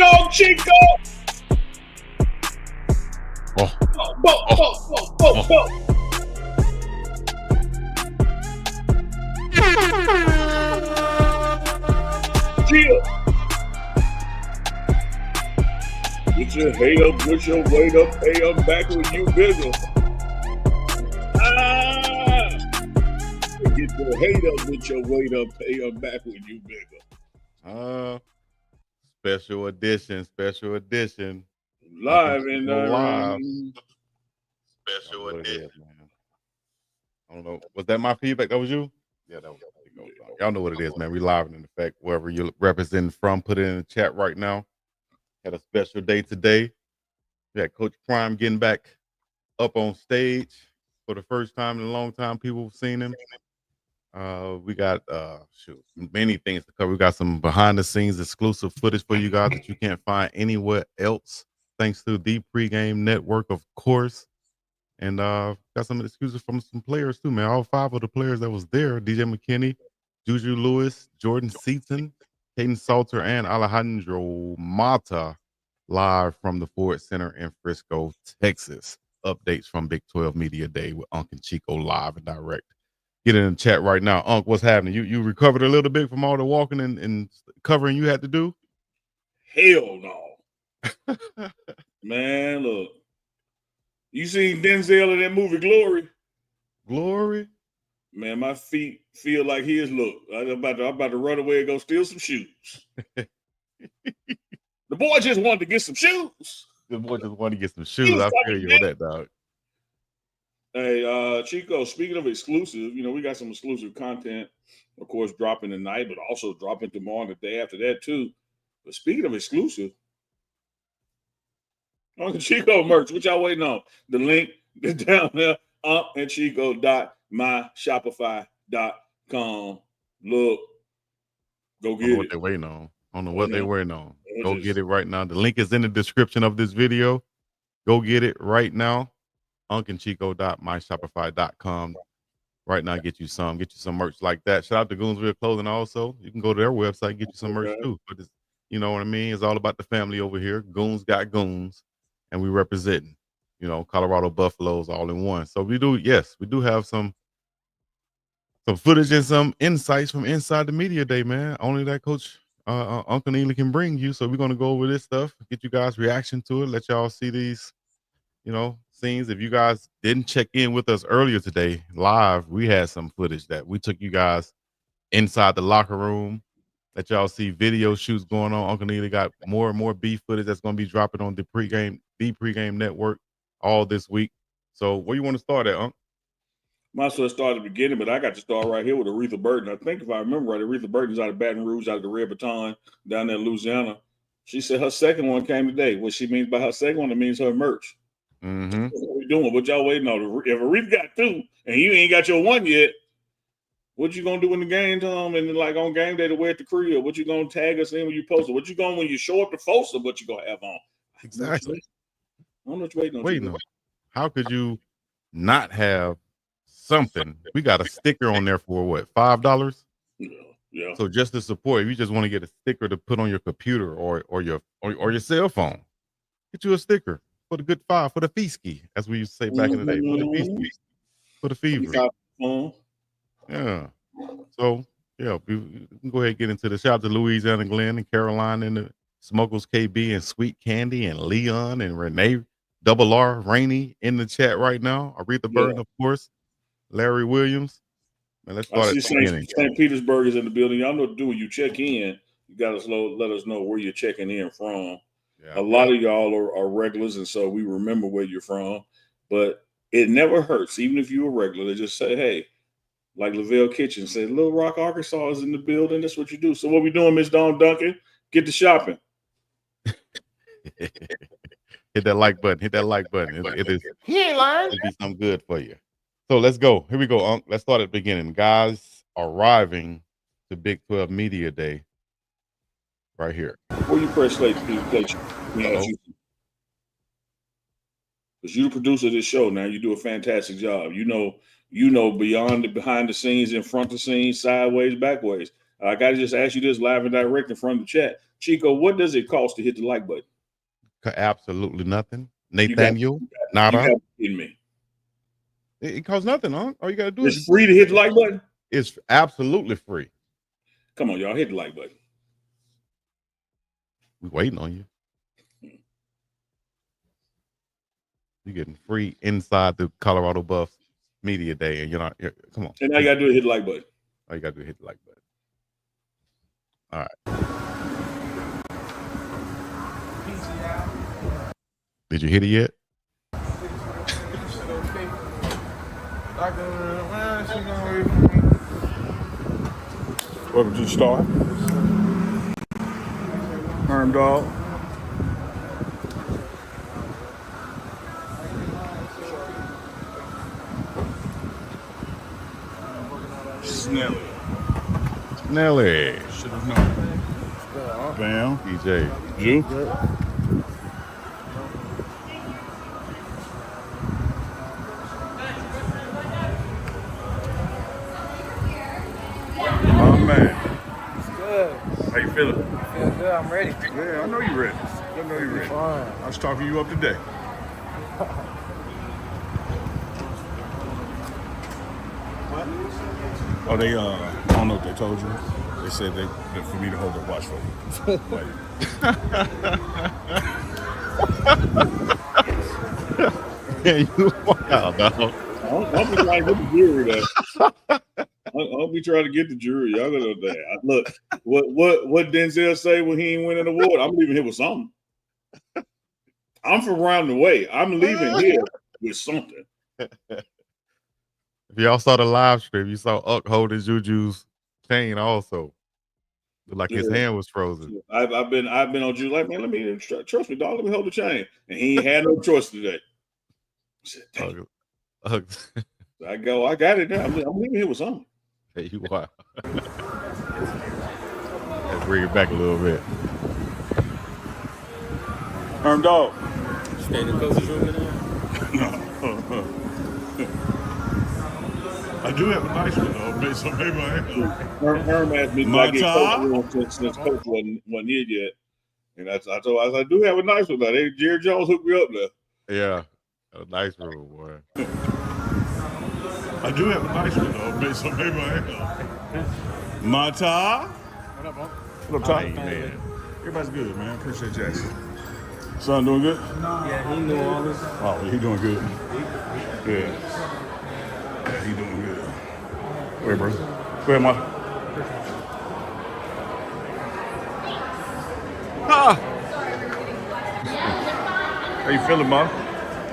BiggDogg Chico. Chill. Get your hate up, put your weight up, pay up back when you bigger. Get your hate up, put your weight up, pay up back when you bigger. Special edition. Live and live. Special edition. Man. I don't know. Was that my feedback? That was you? Yeah, that was. Y'all know what it is, man. We live in effect. Wherever you're representing from, put it in the chat right now. Had a special day today. We had Coach Prime getting back up on stage for the first time in a long time. People have seen him. We got many things to cover. We got some behind the scenes exclusive footage for you guys that you can't find anywhere else, thanks to the Pregame Network, of course. And got some excuses from some players too, man. All 5 of the players that was there: DJ McKinney, Juju Lewis, Jordan Seaton, Caden Salter, and Alejandro Mata, live from the Ford Center in Frisco, Texas. Updates from Big 12 Media Day with Unc and Chico live and direct. Get in the chat right now. Unc, what's happening? You recovered a little bit from all the walking and covering you had to do? Hell no. Man, look. You seen Denzel in that movie Glory? Glory? Man, my feet feel like his. Look, I'm about to run away and go steal some shoes. The boy just wanted to get some shoes. The boy just wanted to get some shoes. I feel you on that, dog. Hey, Chico, speaking of exclusive, we got some exclusive content, of course, dropping tonight, but also dropping tomorrow and the day after that, too. But speaking of exclusive, Uncle Chico merch, what y'all waiting on? The link is down there, uncandchico.myshopify.com. Look, go get it. What they're waiting on. I don't know what they're waiting on. Go get it right now. The link is in the description of this video. Go get it right now. uncandchico.myshopify.com. Right now, get you some merch like that. Shout out to Goonsville Clothing also. You can go to their website and get you some merch too. But you know what I mean? It's all about the family over here. Goons got goons. And we representing, Colorado Buffaloes all in one. So we do have some footage and some insights from inside the media day, man. Only that Coach Uncle Neely can bring you. So we're gonna go over this stuff, get you guys reaction to it, let y'all see these, scenes. If you guys didn't check in with us earlier today live, we had some footage that we took you guys inside the locker room. Let y'all see video shoots going on. Uncle Neely got more and more beef footage that's going to be dropping on the Pregame Network all this week. So where you want to start at, Unc? Might as well start at the beginning, but I got to start right here with Aretha Burton. I think if I remember right, Aretha Burton's out of Baton Rouge, out of the Red Baton, down there in Louisiana. She said her second one came today. What she means by her second one, it means her merch. Mm-hmm. What we doing? What y'all waiting on? If Aretha got 2 and you ain't got your 1 yet, what you gonna do in the game, Tom? And like on game day to wear at the crib? What you gonna tag us in when you post it? What you going when you show up to Folsom? What you gonna have on? Exactly. I don't know what you're waiting on. How could you not have something? We got a sticker on there for what, $5? Yeah. So just to support, if you just want to get a sticker to put on your computer or your cell phone, get you a sticker for the good $5 for the feesky, as we used to say back in the day. For the feesky, for the fever. Yeah. So yeah, we can go ahead and get into the shout out to Louisiana Glenn and Caroline and the Smokers KB and Sweet Candy and Leon and Renee Double R Rainey in the chat right now. Aretha Burton, of course. Larry Williams. Man, let's start at the beginning. St. Petersburg is in the building. Y'all know what to do when you check in. You got to let us know where you're checking in from. Yeah, a lot of y'all are regulars, and so we remember where you're from. But it never hurts, even if you're a regular, to just say, hey, like Lavelle Kitchen said, Little Rock, Arkansas is in the building. That's what you do. So what we doing, Miss Dawn Duncan? Get to shopping. Hit that like button. It is. He ain't learned. It'll be something good for you. So let's go. Here we go, Unc. Let's start at the beginning. Guys arriving to Big 12 Media Day right here. Before you press play, because you're the producer of this show now. You do a fantastic job. You know beyond the behind the scenes, in front of the scenes, sideways, backways. I got to just ask you this live and direct in front of the chat. Chico, what does it cost to hit the like button? Absolutely nothing. Nathaniel, nada. You got to be kidding me. It costs nothing, huh? All you got to do is free to hit the like button. It's absolutely free. Come on, y'all, hit the like button. We waiting on you. You're getting free inside the Colorado Buffs Media Day, and you're not. Come on. And all you got to do is hit the like button. All you got to do is hit the like button. All right. Did you hit it yet? Welcome to the Star. Dog. Nelly. Should have known. Bam. DJ. You? Oh, man. It's good. How you feeling? I feel good. I'm ready. Yeah, I know you're ready. Fine. I was talking you up today. Oh, they, I don't know what they told you. They said that for me to hold their watch for you. Yeah, you wild, dog. I'll be trying to get the jury, though. I'll be trying to get the jury. Y'all gonna know that. Look, what Denzel say when he ain't winning an award? I'm leaving here with something. I'm from around the way. I'm leaving here with something. If y'all saw the live stream, you saw Uck holding Juju's chain also. Looked like his hand was frozen. I've been on Juju like, man, let me trust me, dog. Let me hold the chain. And he ain't had no choice today. I said, I got it now. I'm leaving here with something. Hey, you wild. Let's bring it back a little bit. Dog. Stay in the coach's room in there? No. I do have a nice one though. So maybe I am. Herm asked me to get coach since coach wasn't here yet. And I told I do have a nice one now. Jerry Jones hooked me up there. Yeah. A nice room, boy. I do have a nice one though. So maybe I am. Mata. What up, bro? What up, Ty? Man. Everybody's good, man. Appreciate Jackson. Son doing good? Yeah, he knew all this. Oh, he doing good. Yeah. Yeah, he doing good. Go ahead, bro. Go ahead, Ma. How you feeling, Ma?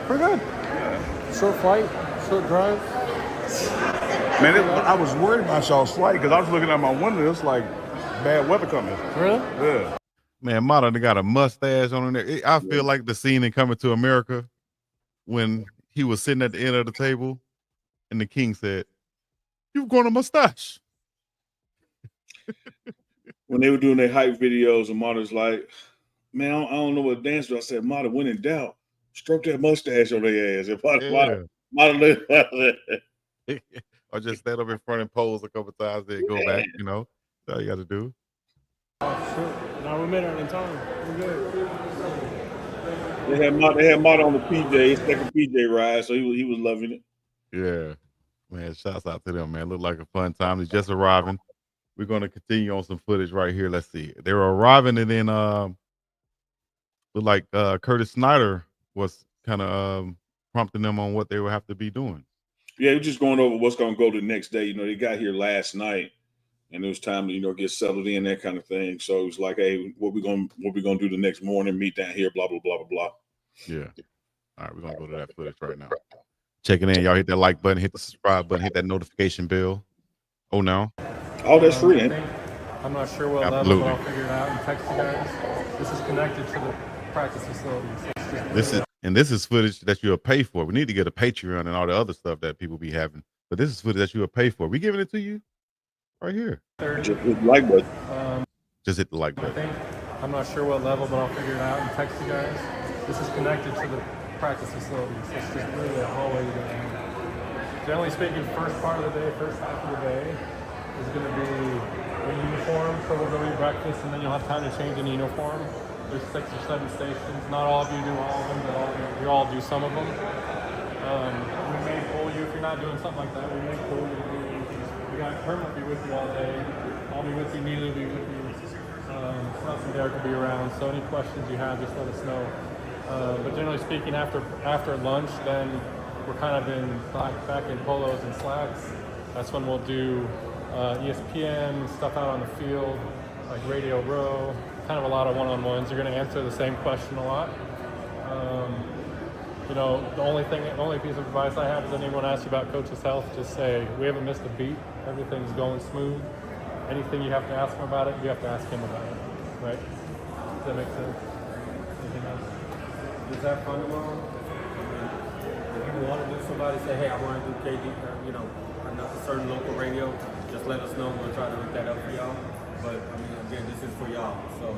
Pretty good. Yeah. Short flight, short drive. Man, I was worried about y'all's flight because I was looking at my window. It's like bad weather coming. Really? Yeah. Man, Mata got a mustache on there. I feel like the scene in Coming to America when he was sitting at the end of the table and the king said, "You've grown a mustache." When they were doing their hype videos, and Mata's like, man, I don't know what to dance to. I said, Mata, when in doubt, stroke that mustache on their ass. If Mata or just stand up in front and pose a couple times, then go back, you know. That's all you got to do. Oh, sure. No, we made it in time. We're good. They had Mata on the PJ, second PJ ride, so he was loving it. Yeah. Man, shouts out to them, man. Looked like a fun time. They're just arriving. We're going to continue on some footage right here. Let's see. They were arriving, and then looked like Curtis Snyder was kind of prompting them on what they would have to be doing. Yeah, we're just going over what's going to go the next day. You know, they got here last night, and it was time to get settled in, that kind of thing. So it was like, hey, what we gonna do the next morning? Meet down here, blah blah blah blah blah. Yeah. All right, we're gonna go to that footage right now. Checking in, y'all. Hit that like button, hit the subscribe button, hit that notification bell. Oh no. Oh, that's free, ain't it? I'm not sure what level, but I'll figure it out and text you guys. This is connected to the practice facilities. This is footage that you'll pay for. We need to get a Patreon and all the other stuff that people be having. But this is footage that you'll pay for. We giving it to you right here. Just hit the like button. Just hit the like button. I'm not sure what level, but I'll figure it out and text you guys. This is connected to the practice facilities. It's just really a hallway you go down. Generally speaking, first part of the day, first half of the day is going to be in uniform, so we'll go eat breakfast, and then you'll have time to change in uniform. There's 6 or 7 stations. Not all of you do all of them, but you all do some of them. We may pull you if you're not doing something like that. We may pull you. We got Kermit will be with you all day. I'll be with you. Neely will be with you. Sus and Derek will be around. So any questions you have, just let us know. But generally speaking, after lunch, then we're kind of back in polos and slacks. That's when we'll do ESPN stuff out on the field, like Radio Row. Kind of a lot of one-on-ones. You're going to answer the same question a lot. The only piece of advice I have is anyone asks you about Coach's health, just say, we haven't missed a beat. Everything's going smooth. Anything you have to ask him about it, you have to ask him about it, right? Does that make sense? Anything else? Is that fun tomorrow? If you want to do somebody, say, hey, I want to do KD, a certain local radio, just let us know. We'll try to look that up for y'all. But, again, this is for y'all. So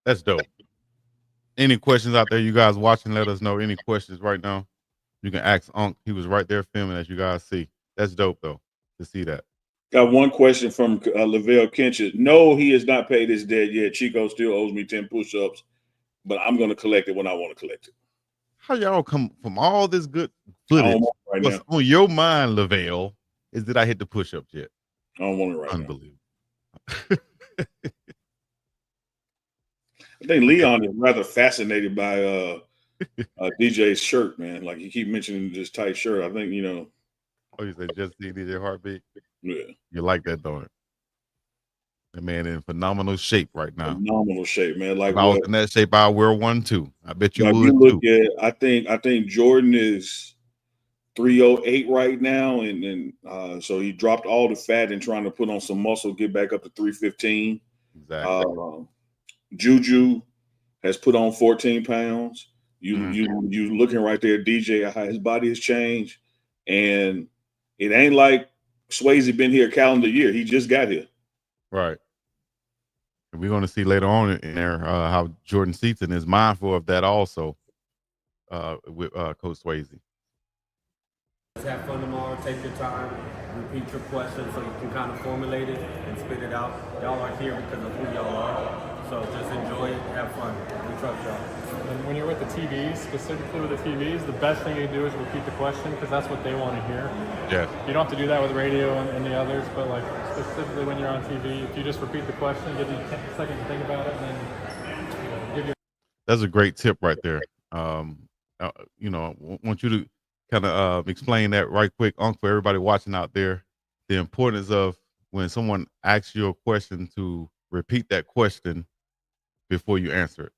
That's dope. Any questions out there, you guys watching, let us know. Any questions right now, you can ask Unc. He was right there filming, as you guys see. That's dope, though, to see that. Got one question from Lavelle Kinchett. No, he has not paid his debt yet. Chico still owes me 10 push-ups, but I'm going to collect it when I want to collect it. How y'all come from all this good footage? Right What's now on your mind, Lavelle, is that I hit the push-ups yet? I don't want it right Unbelievable. now. I think Leon is rather fascinated by DJ's shirt, man. Like, you keep mentioning this tight shirt. I think, Oh, you said just see DJ Heartbeat? Yeah. You like that, don't it? The man in phenomenal shape right now. Phenomenal shape, man. Like, if I was in that shape, I'd wear one too. I bet you would look too. At, I think Jordan is 308 right now, and so he dropped all the fat and trying to put on some muscle, get back up to 315. Exactly. Juju has put on 14 pounds. You looking right there, DJ, how his body has changed, and it ain't like Swayze been here a calendar year. He just got here. Right. And we're going to see later on in there how Jordan Seaton is mindful of that also with Coach Swayze. Have fun tomorrow. Take your time. Repeat your questions so you can kind of formulate it and spit it out. Y'all are here because of who y'all are. So just enjoy it. Have fun. We trust y'all. And when you're with the TVs, specifically with the TVs, the best thing you can do is repeat the question because that's what they want to hear. Yeah. You don't have to do that with radio and the others, but like specifically when you're on TV, if you just repeat the question, give you a second to think about it, and then give you. That's a great tip right there. I want you to kind of explain that right quick, Unc, for everybody watching out there, the importance of when someone asks you a question to repeat that question before you answer it.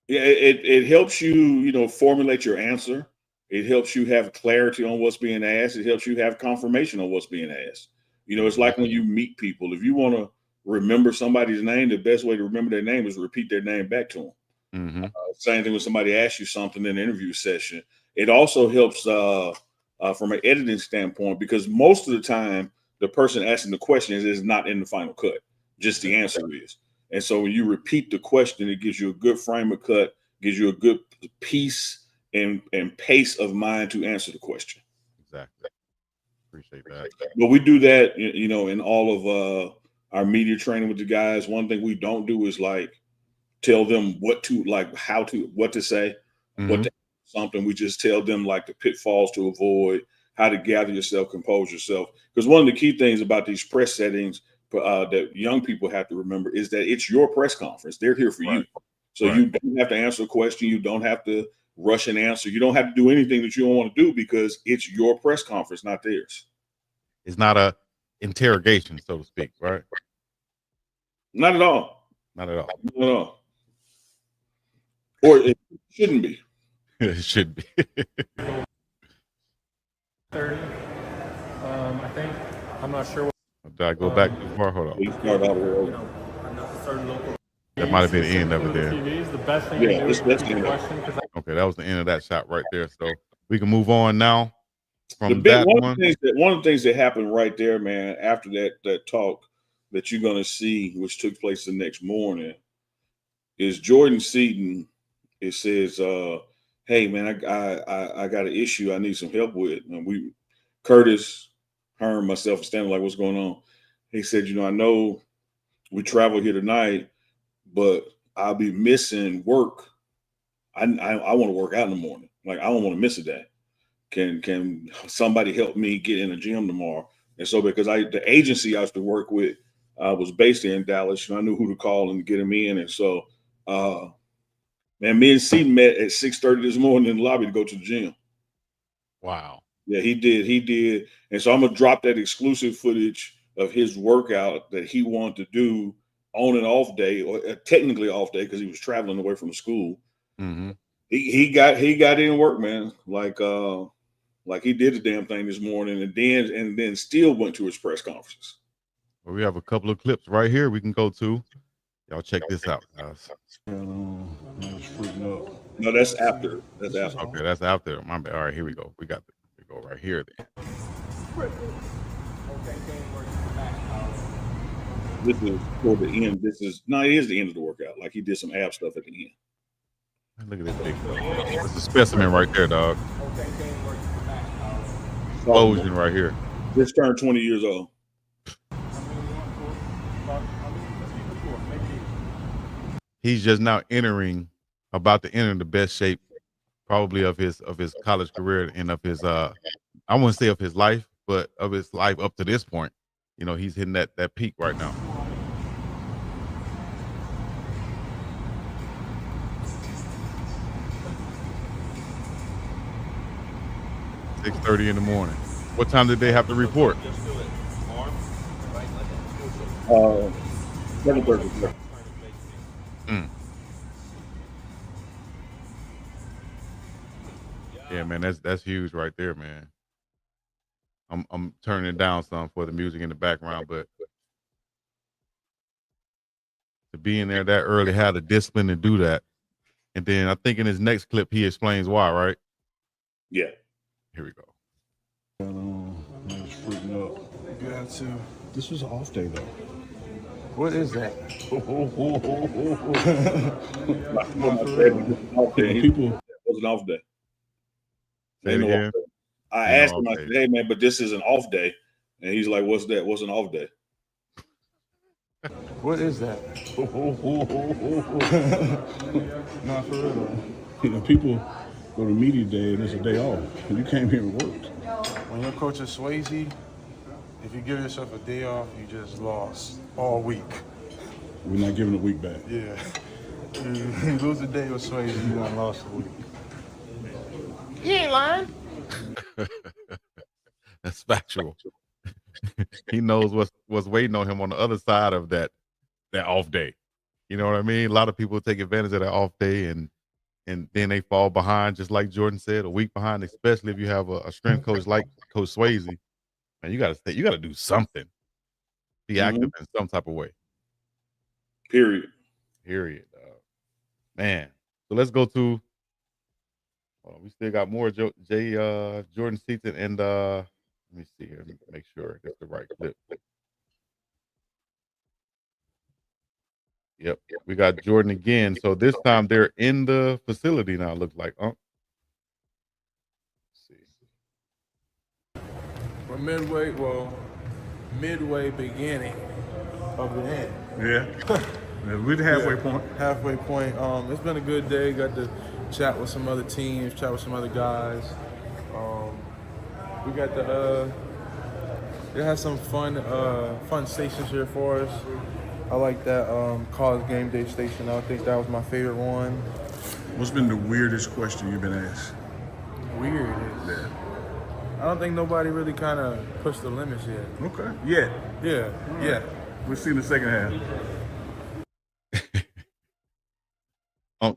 Yeah, it helps you, formulate your answer. It helps you have clarity on what's being asked. It helps you have confirmation on what's being asked. It's like when you meet people. If you want to remember somebody's name, the best way to remember their name is repeat their name back to them. Mm-hmm. Same thing when somebody asks you something in an interview session. It also helps from an editing standpoint because most of the time the person asking the question is not in the final cut. Just the answer is. And so when you repeat the question, it gives you a good frame of cut, gives you a good piece and pace of mind to answer the question. Exactly. Appreciate that. But we do that, in all of our media training with the guys. One thing we don't do is like tell them what to say, what to something. We just tell them like the pitfalls to avoid, how to gather yourself, compose yourself. Because one of the key things about these press settings that young people have to remember is that it's your press conference. They're here for you. So you don't have to answer a question. You don't have to rush an answer. You don't have to do anything that you don't want to do because it's your press conference, not theirs. It's not a interrogation, so to speak, right? Not at all. Not at all. Not at all. Or it shouldn't be. It should be. 30. I think. I'm not sure. Did I go back too far? Hold on. You start all the way over. A certain local. That might have been the end of it there. TVs, the best thing you can do is repeat the question. Okay, that was the end of that shot right there. So we can move on now from one of the things that happened right there, man, after that talk that you're going to see, which took place the next morning, is Jordan Seaton. It says, hey, man, I got an issue I need some help with. And Curtis, Herm, myself, standing like, what's going on? He said, I know we travel here tonight, but I'll be missing work. I want to work out in the morning. Like, I don't want to miss a day. Can somebody help me get in the gym tomorrow? And so because the agency I used to work with was based in Dallas, and I knew who to call and get him in. And so, man, me and Seaton met at 6:30 this morning in the lobby to go to the gym. Wow. Yeah, he did. And so I'm gonna drop that exclusive footage of his workout that he wanted to do on and off day, or technically off day because he was traveling away from the school. Mm-hmm. He got in work, man. Like he did the damn thing this morning, and then still went to his press conferences. Well, we have a couple of clips right here we can go to. Y'all check this out, guys. No, that's after. Okay, that's after. My bad. All right, here we go. We go right here then. This is toward the end. It is the end of the workout. Like, he did some ab stuff at the end. Look at this big stuff. It's a specimen right there, dog. Explosion right here. Just turned 20 years old. He's just now about to enter the best shape probably of his college career and of his I wouldn't say of his life, but of his life up to this point. He's hitting that peak right now. $6:30 in the morning. What time did they have to report? 7:30. Yeah, man, that's huge right there, man. I'm turning it down some for the music in the background, but to be in there that early, have the discipline to do that. And then I think in his next clip he explains why, right? Yeah. Here we go. Freaking up. Got to. This was an off day though. What is that? People, it was an off day. Say it again. I asked him, I said, "Hey man, but this is an off day," and he's like, "What's that? What's an off day?" What is that? Not for real. People go to media day and it's a day off. You came here and worked. When your coach is Swayze, if you give yourself a day off, you just lost all week. We're not giving a week back. Yeah. You lose a day with Swayze, you done lost a week. You ain't lying. That's factual. He knows what's waiting on him on the other side of that off day. You know what I mean? A lot of people take advantage of that off day and then they fall behind, just like Jordan said, a week behind, especially if you have a strength coach like Coach Swayze. Man, you gotta do something. Be active in some type of way. Period. Man. So let's go to we still got more Jordan Seaton and let me see here. Let me make sure that's the right clip. Yep. We got Jordan again. So this time they're in the facility now, it looks like. Let's see. We're midway beginning of the end. Yeah. We're the halfway point. Halfway point. It's been a good day. Got to chat with some other teams, chat with some other guys. We got they had some fun stations here for us. I like that college game day station. I think that was my favorite one. What's been the weirdest question you've been asked? Weird. Yeah. I don't think nobody really kind of pushed the limits yet. Okay. Yeah. Yeah. We'll see in the second half.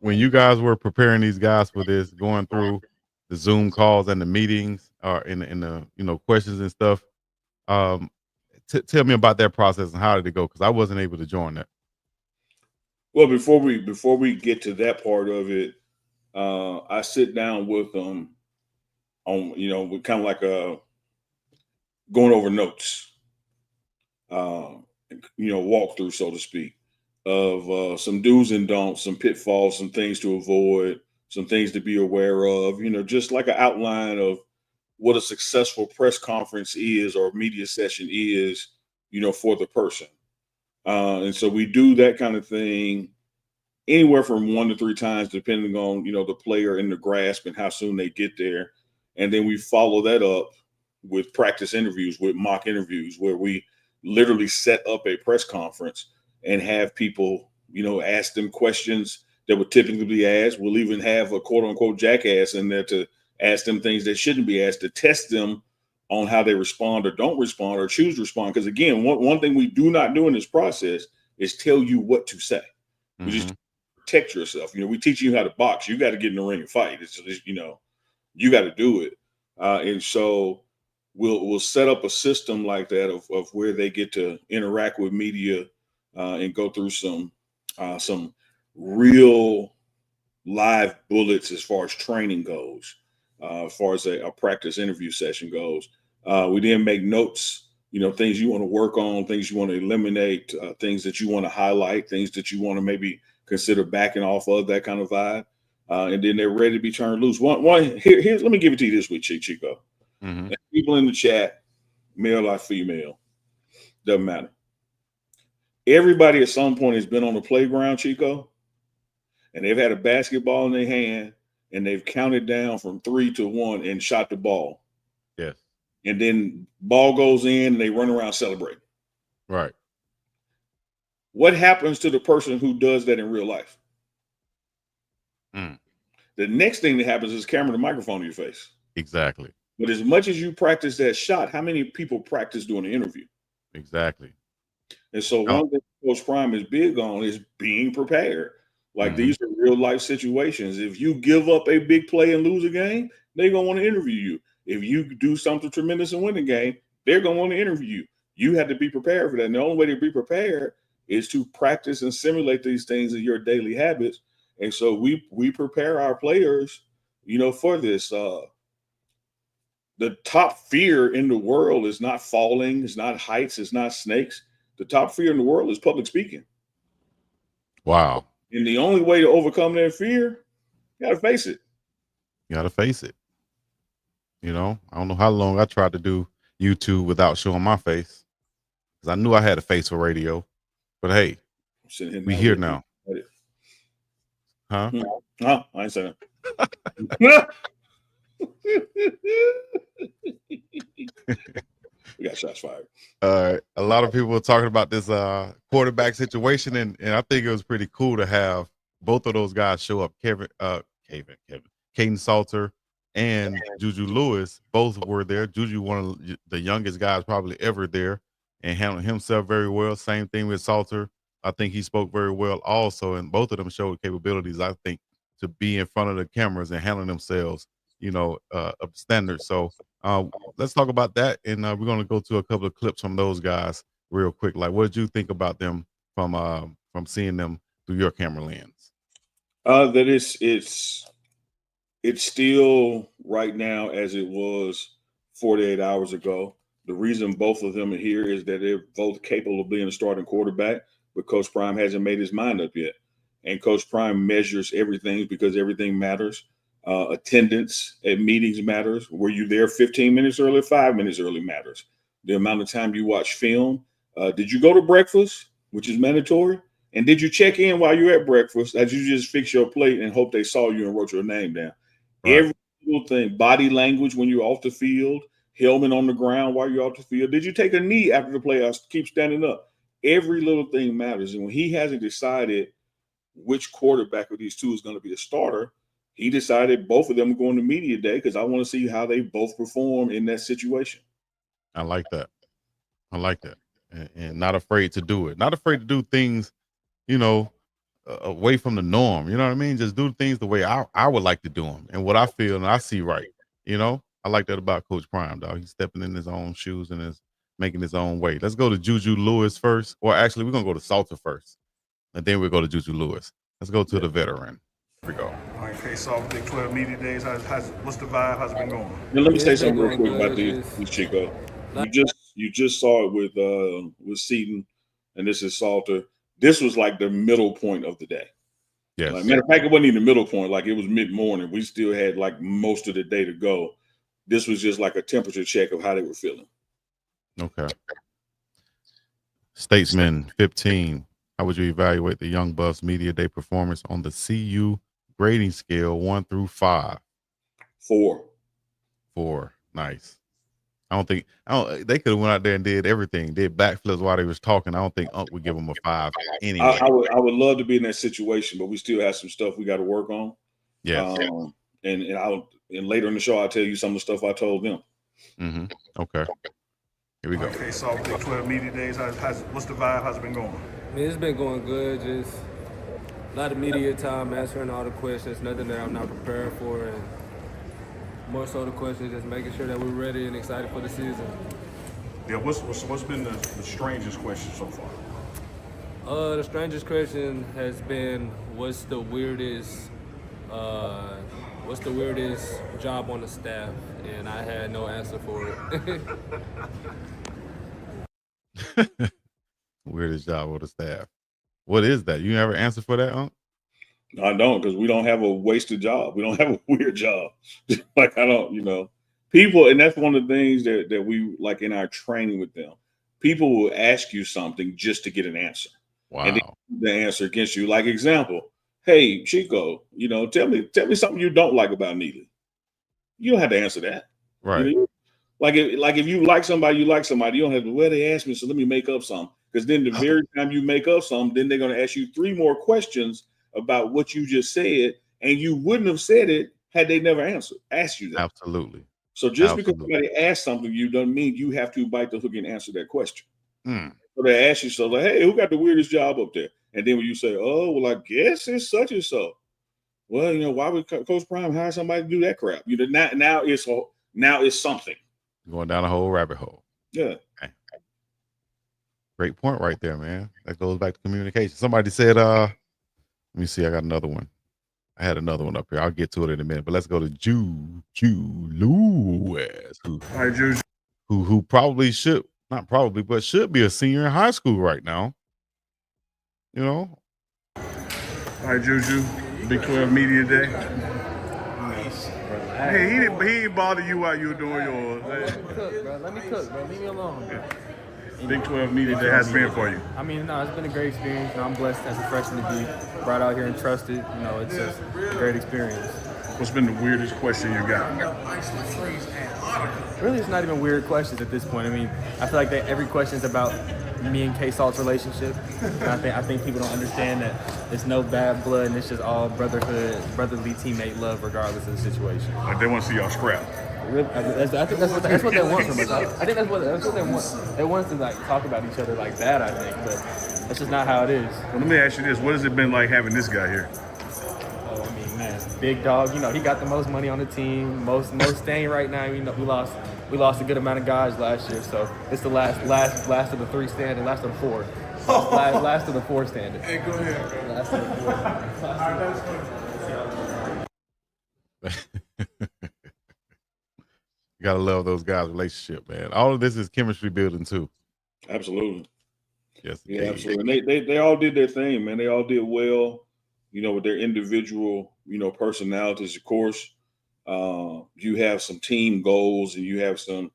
When you guys were preparing these guys for this, going through the Zoom calls and the meetings, or in the questions and stuff, tell me about that process and how did it go? Because I wasn't able to join that. Well, before we get to that part of it, I sit down with them on with kind of like going over notes, walkthrough, so to speak, of some do's and don'ts, some pitfalls, some things to avoid, some things to be aware of, just like an outline of what a successful press conference is or media session is for the person. And so we do that kind of thing anywhere from 1 to 3 times, depending on, the player and the grasp and how soon they get there. And then we follow that up with practice interviews, with mock interviews, where we literally set up a press conference and have people, ask them questions that would typically be asked. We'll even have a quote unquote jackass in there to ask them things that shouldn't be asked, to test them on how they respond or don't respond or choose to respond. Because again, one thing we do not do in this process is tell you what to say. We just protect yourself. We teach you how to box. You got to get in the ring and fight. It's just, you got to do it. And so we'll set up a system like that of where they get to interact with media and go through some real live bullets as far as training goes, as far as a practice interview session goes. We then make notes, things you want to work on, things you want to eliminate, things that you want to highlight, things that you want to maybe consider backing off of, that kind of vibe. And then they're ready to be turned loose. Here's let me give it to you this week, Chico. People in the chat, male or female, doesn't matter. Everybody at some point has been on the playground, Chico, and they've had a basketball in their hand and they've counted down from 3 to 1 and shot the ball. Yes. And then ball goes in and they run around celebrating. Right. What happens to the person who does that in real life? The next thing that happens is camera and microphone in your face. Exactly. But as much as you practice that shot, how many people practice doing the interview? Exactly. And so one thing Coach Prime is big on is being prepared. Like these are real life situations. If you give up a big play and lose a game, they're going to want to interview you. If you do something tremendous and win a game, they're going to want to interview you. You have to be prepared for that. And the only way to be prepared is to practice and simulate these things in your daily habits. And so we prepare our players, for this. The top fear in the world is not falling, it's not heights, it's not snakes. The top fear in the world is public speaking. Wow. And the only way to overcome that fear, you got to face it. You got to face it. I don't know how long I tried to do YouTube without showing my face, because I knew I had a face for radio. But hey, we here now. Huh? No, I ain't saying that. We got shots fired. A lot of people were talking about this quarterback situation, and I think it was pretty cool to have both of those guys show up. Caden Salter and Juju Lewis both were there. Juju, one of the youngest guys probably ever there, and handled himself very well. Same thing with Salter. I think he spoke very well also, and both of them showed capabilities, I think, to be in front of the cameras and handling themselves, up standard. So let's talk about that, and we're going to go to a couple of clips from those guys real quick. Like, what did you think about them from seeing them through your camera lens? That it's still right now as it was 48 hours ago. The reason both of them are here is that they're both capable of being a starting quarterback, but Coach Prime hasn't made his mind up yet. And Coach Prime measures everything because everything matters. Attendance at meetings matters. Were you there 15 minutes early, 5 minutes early matters. The amount of time you watch film. Did you go to breakfast, which is mandatory? And did you check in while you're at breakfast? Did you just fix your plate and hope they saw you and wrote your name down? Right. Every little thing, body language when you're off the field, helmet on the ground while you're off the field. Did you take a knee after the play? Keep standing up. Every little thing matters. And when he hasn't decided which quarterback of these two is going to be a starter, he decided both of them are going to media day because I want to see how they both perform in that situation. I like that. And not afraid to do it. Not afraid to do things, away from the norm. You know what I mean? Just do things the way I would like to do them and what I feel and I see right. I like that about Coach Prime, dog. He's stepping in his own shoes and is making his own way. Let's go to Juju Lewis first. Or actually, we're going to go to Salter first. And then we'll go to Juju Lewis. Let's go to the veteran. Here we go. All right, face off Big 12 media days. What's the vibe? How's it been going? Now, let me say something real quick about these Chico. You just saw it with Seaton, and this is Salter. This was like the middle point of the day. Yes. Like, matter of fact, it wasn't even the middle point. Like, it was mid-morning. We still had like most of the day to go. This was just like a temperature check of how they were feeling. Okay. Statesman 15. How would you evaluate the Young Buffs Media Day performance on the CU grading scale 1 through 5? 4. 4. Nice. They could have went out there and did everything, did backflips while they was talking. I don't think Unc would give them a 5 anyway. I would love to be in that situation, but we still have some stuff we got to work on. Yes. And later in the show, I'll tell you some of the stuff I told them. Mm-hmm. Okay. Here we go. Okay, so Big 12 Media Days, what's the vibe? How's it been going? Man, it's been going good. Just a lot of media time, answering all the questions, nothing that I'm not prepared for, and more so the questions, just making sure that we're ready and excited for the season. Yeah, what's been the strangest question so far? The strangest question has been, what's the weirdest job on the staff? And I had no answer for it. Weirdest job on the staff. What is that? You never answer for that, Unc? I don't, because we don't have a wasted job. We don't have a weird job. Like, I don't, people, and that's one of the things that we like in our training with them. People will ask you something just to get an answer. Wow. And the answer against you. Like, example, hey, Chico, tell me something you don't like about Neely. You don't have to answer that. Right. Like if you like somebody, you don't have to, well, they asked me, so let me make up something. Because then the very time you make up something, then they're going to ask you 3 more questions about what you just said, and you wouldn't have said it had they never asked you that. Absolutely. So just because somebody asked something, you doesn't mean you have to bite the hook and answer that question. Mm. So they ask you, so like, hey, who got the weirdest job up there? And then when you say, oh, well, I guess it's such and so. Well, why would Coach Prime hire somebody to do that crap? Now it's something. Going down a whole rabbit hole. Yeah. Okay. Great point right there, man. That goes back to communication. Somebody said, let me see, I got another one. I had another one up here. I'll get to it in a minute, but let's go to Juju Lewis, who probably should, not probably, but should be a senior in high school right now. All right, Juju, Big 12 Media Day. Hey, he didn't bother you while you were doing yours. Let me cook, bro. Leave me alone. Big 12 Media Day has been for you. I mean, no, it's been a great experience. I'm blessed as a freshman to be brought out here and trusted. It's just a great experience. What's been the weirdest question you got? Really, it's not even weird questions at this point. I mean, I feel like that every question is about me and K-Salt's relationship. And I think people don't understand that it's no bad blood and it's just all brotherhood, brotherly teammate love regardless of the situation. Like they want to see y'all scrap. I think that's what they want from us. I think that's what they want. They want us to like talk about each other like that. I think, but that's just not how it is. Well, let me ask you this: what has it been like having this guy here? Oh, I mean, man, big dog. He got the most money on the team, most staying right now. We lost a good amount of guys last year, so it's the last of the 3 standing, last of the 4. Last of the 4 standing. Hey, go ahead. Last of the 4. You gotta love those guys' relationship, man. All of this is chemistry building too. Absolutely. Yes. Yeah, absolutely. And they all did their thing, man. They all did well, with their individual, personalities. Of course, you have some team goals and you have some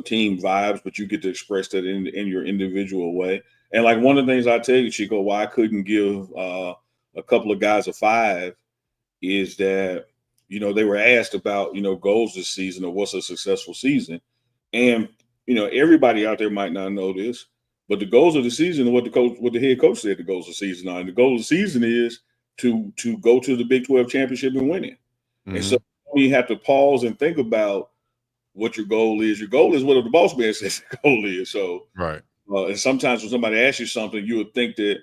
team vibes, but you get to express that in your individual way. And like one of the things I tell you, Chico, why I couldn't give a couple of guys a 5 is that they were asked about, goals this season or what's a successful season. And, everybody out there might not know this, but the goals of the season are what the head coach said the goals of the season are. And the goal of the season is to go to the Big 12 championship and win it. Mm-hmm. And so you have to pause and think about what your goal is. Your goal is what the boss man says the goal is. So, right. And sometimes when somebody asks you something, you would think that,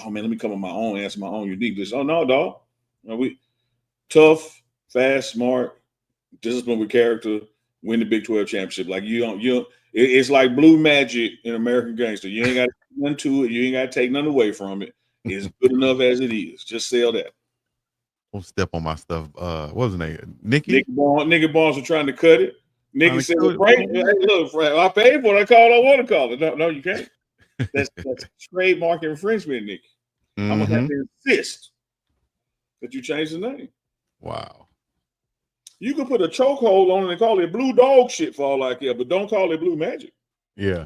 oh man, let me come with my own answer, my own uniqueness. Oh no, dog. We tough, fast, smart, disciplined with character, win the Big 12 championship. Like it's like blue magic in American Gangster. You ain't got nothing to it. You ain't got to take nothing away from it. It's good enough as it is. Just sell that. Don't step on my stuff. What was his name? Nicky Barnes are trying to cut it. Nicky said, hey, look, Frank, I paid for it. I call it I want to call it. No, you can't. That's trademark infringement, Nicky. Mm-hmm. I'm going to have to insist that you change the name. Wow. You could put a chokehold on it and call it blue dog shit for all I care, but don't call it blue magic. Yeah.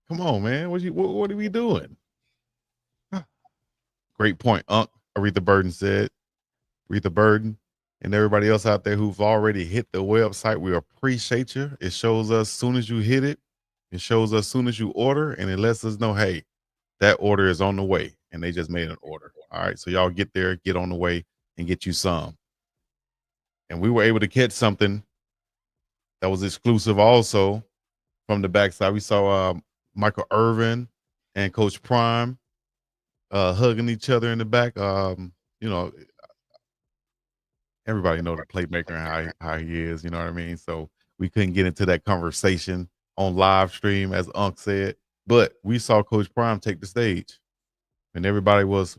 Come on, man. What are we doing? Great point, Unc. Aretha Burden said. Aretha Burden and everybody else out there who've already hit the website, we appreciate you. It shows us soon as you hit it. It shows us soon as you order, and it lets us know, hey, that order is on the way, and they just made an order. All right, so y'all get there, get on the way, and get you some. And we were able to catch something that was exclusive also from the backside. We saw Michael Irvin and Coach Prime hugging each other in the back. You know, everybody know the playmaker and how he is, you know what I mean? So we couldn't get into that conversation on live stream, as Unc said, but we saw Coach Prime take the stage, and everybody was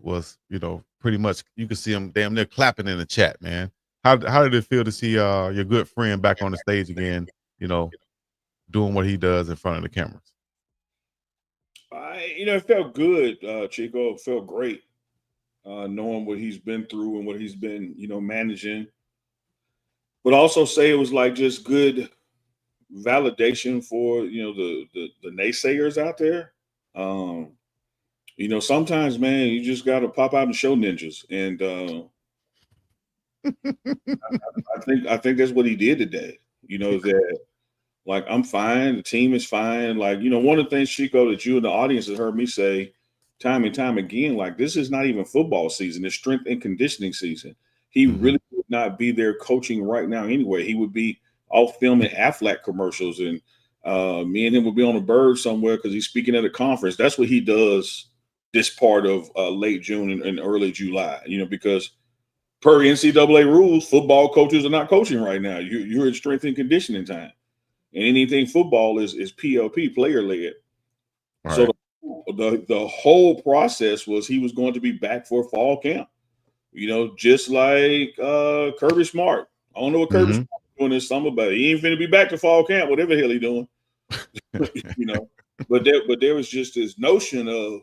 pretty much, you could see him damn near clapping in the chat, man. How did it feel to see your good friend back on the stage again, doing what he does in front of the cameras? It felt good, Chico. It felt great. Knowing what he's been through and what he's been, managing. But also say it was like just good validation for, the naysayers out there. Sometimes, man, you just got to pop out and show ninjas. And I think that's what he did today. That like, I'm fine. The team is fine. Like, one of the things, Chico, that you and the audience has heard me say time and time again, like, this is not even football season. It's strength and conditioning season. He really would not be there coaching right now anyway. He would be off filming Aflac commercials, and me and him would be on a bird somewhere because he's speaking at a conference. That's what he does this part of late June and early July, because per NCAA rules, football coaches are not coaching right now. You're in strength and conditioning time. And anything football is PLP, player led. Right. So the whole process was he was going to be back for fall camp. Just like Kirby Smart. I don't know what Kirby Smart is doing this summer, but he ain't finna be back to fall camp, whatever the hell he doing. But there was just this notion of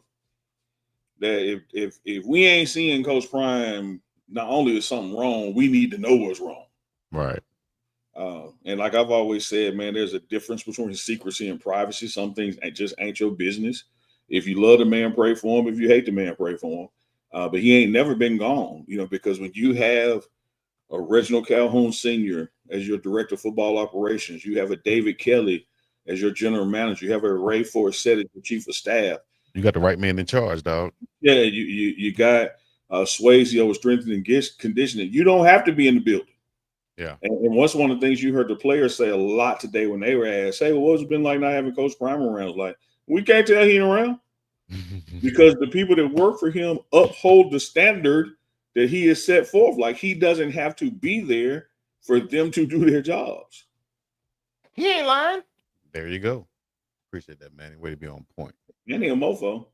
that if we ain't seeing Coach Prime, not only is something wrong, we need to know what's wrong. Right. And like I've always said, man, there's a difference between secrecy and privacy. Some things just ain't your business. If you love the man, pray for him. If you hate the man, pray for him. But he ain't never been gone, because when you have a Reginald Calhoun Sr. as your director of football operations, you have a David Kelly as your general manager, you have a Ray Forsett as your chief of staff. You got the right man in charge, dog. Yeah, you got Swayze over strength and conditioning. You don't have to be in the building. Yeah. And what's one of the things you heard the players say a lot today when they were asked, hey, well, what's it been like not having Coach Prime around? It's like, we can't tell he ain't around because the people that work for him uphold the standard that he has set forth. Like, he doesn't have to be there for them to do their jobs. He ain't lying. There you go. Appreciate that, man. Way to be on point. And he a mofo.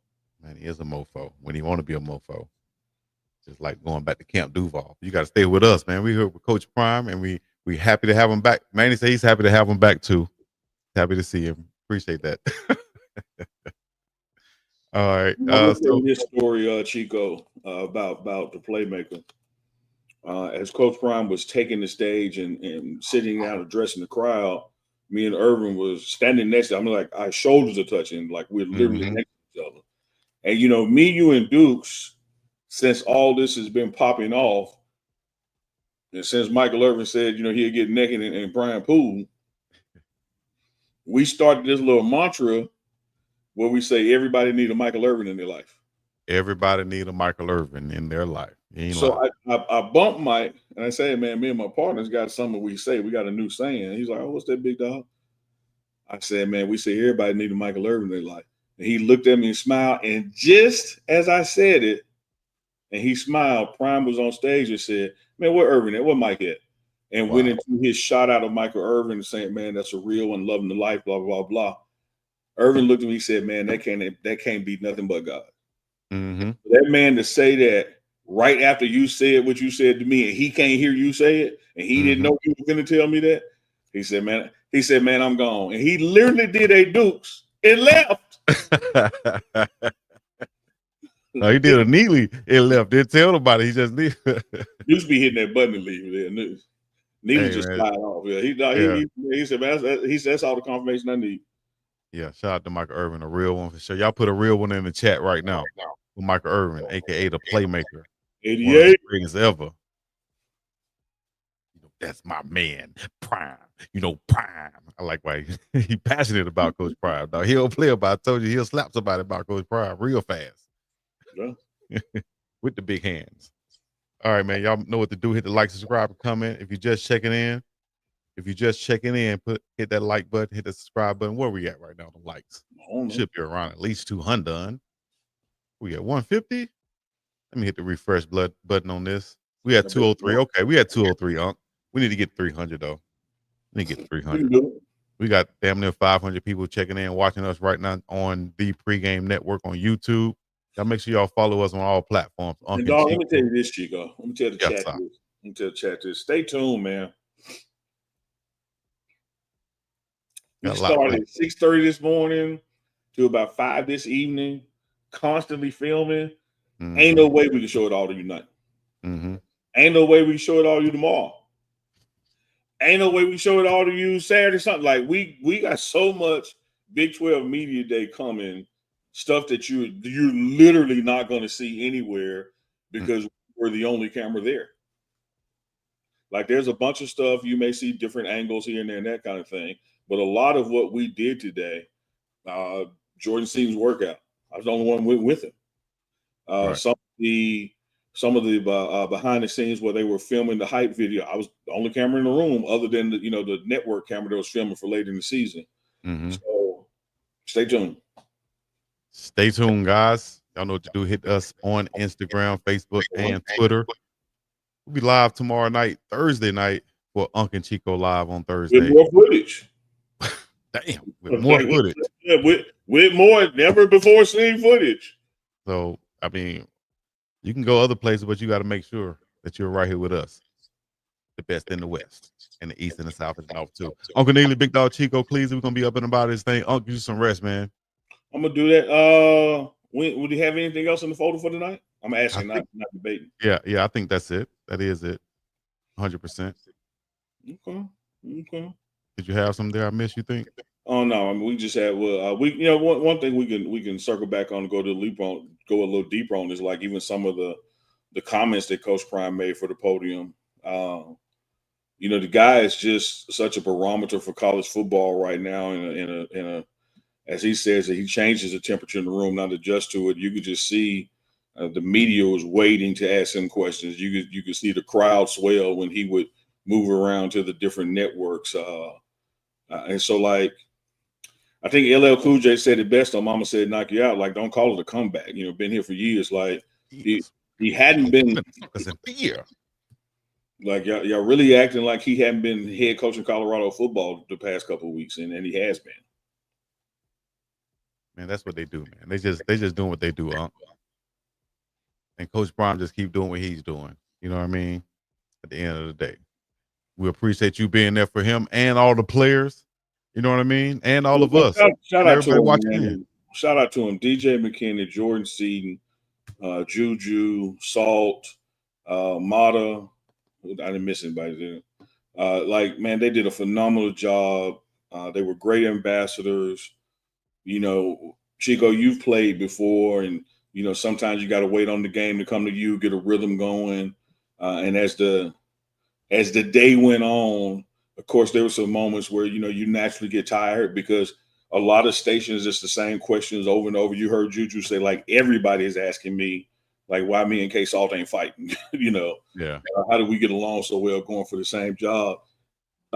Man, he is a mofo when he want to be a mofo. Just like going back to Camp Duval. You got to stay with us, man. We here with Coach Prime, and we happy to have him back. Manny said he's happy to have him back too. Happy to see him. Appreciate that. All right. So this story, Chico, about the playmaker. As Coach Prime was taking the stage and sitting down addressing the crowd, me and Irvin was standing next to him. I'm like, our shoulders are touching, like we're literally next to each other. And me, you, and Dukes, since all this has been popping off, and since Michael Irvin said, he'll get naked in Brian Poole, we started this little mantra where we say everybody need a Michael Irvin in their life. Everybody need a Michael Irvin in their life. So I bumped Mike and I say, man, me and my partners got something we say. We got a new saying. He's like, oh, what's that, big dog? I said, man, we say everybody need a Michael Irvin in their life. And he looked at me and smiled. And just as I said it, and he smiled, Prime was on stage and said, man, where Irvin at? Where Mike at? And went into his shout out of Michael Irvin saying, man, that's a real one, loving the life, blah, blah, blah. Irvin looked at me and said, man, that can't be nothing but God. That man to say that right after you said what you said to me and he can't hear you say it and he didn't know you were going to tell me that. He said, man, I'm gone. And he literally did a Dukes and left. No, he did a Neely and left. Didn't tell nobody. He just leave. Dukes be hitting that button and leaving there. Neely just slide off. Yeah, he said, man, that's all the confirmation I need. Yeah, shout out to Michael Irvin, a real one for sure. Y'all put a real one in the chat right now. With Michael Irvin, aka the playmaker. One of the 88. greatest ever. That's my man, Prime. Prime. I like why he passionate about Coach Prime. Dog. He'll play about. I told you he'll slap somebody about Coach Prime real fast. Yeah. With the big hands. All right, man. Y'all know what to do. Hit the like, subscribe, and comment. If you're just checking in, hit that like button, hit the subscribe button. Where we at right now? The likes should be around at least 200. We at 150. Let me hit the refresh button on this. We at 203. Okay, we at 203. We need to get 300 though. We need to get 300. We got damn near 500 people checking in, watching us right now on the Pregame Network on YouTube. Y'all make sure y'all follow us on all platforms. And dog, let me tell you this, Chico. Let me tell the chat this. Sir. Let me tell the chat this. Stay tuned, man. We started at 6:30 this morning to about 5 this evening, constantly filming. Mm-hmm. Ain't no way we can show it all to you tonight. Mm-hmm. Ain't no way we can show it all to you tomorrow. Ain't no way we show it all to you Saturday, something. Like we got so much Big 12 Media Day coming, stuff that you're literally not going to see anywhere because we're the only camera there. Like there's a bunch of stuff you may see different angles here and there and that kind of thing. But a lot of what we did today, Jordan Seaton's workout, I was the only one with him. Right. Some of the behind the scenes where they were filming the hype video, I was the only camera in the room other than the network camera that was filming for later in the season. Mm-hmm. So stay tuned. Stay tuned, guys. Y'all know what to do. Hit us on Instagram, Facebook, and Twitter. We'll be live tomorrow night, Thursday night, for Unc and Chico live on Thursday. With more footage. Damn, with more footage. Yeah, with more never before seen footage. So, I mean, you can go other places, but you got to make sure that you're right here with us. The best in the West, and the East, and the South, and the North, too. Uncle Neely, BiggDogg Chico, please, we're going to be up and about this thing. Uncle, give you some rest, man. I'm going to do that. Would you have anything else in the folder for tonight? I'm asking, not debating. Yeah, I think that's it. That is it. 100%. Okay. Did you have something there I missed, you think? Oh no, I mean we just had one thing we can circle back on and go a little deeper on is like even some of the comments that Coach Prime made for the podium. The guy is just such a barometer for college football right now. In a as he says that he changes the temperature in the room, not adjust to it. You could just see the media was waiting to ask him questions. You could see the crowd swell when he would move around to the different networks. And so like. I think LL Cool J said it best on Mama Said Knock You Out. Like, don't call it a comeback. Been here for years. Like, he hadn't been. Like, y'all really acting like he hadn't been head coach in Colorado football the past couple of weeks, and he has been. Man, that's what they do, man. They just doing what they do, and Coach Prime just keep doing what he's doing. You know what I mean? At the end of the day, we appreciate you being there for him and all the players. You know what I mean? And all of us. Shout out to him, man. Shout out to him. DJ McKinney, Jordan Seaton, Juju, Salt, Mata. I didn't miss anybody there. Man, they did a phenomenal job. They were great ambassadors. Chico, you've played before, and sometimes you got to wait on the game to come to you, get a rhythm going. And as the day went on, of course, there were some moments where, you naturally get tired because a lot of stations, it's the same questions over and over. You heard Juju say, like, everybody is asking me, like, why me and K-Salt ain't fighting, Yeah. How do we get along so well going for the same job?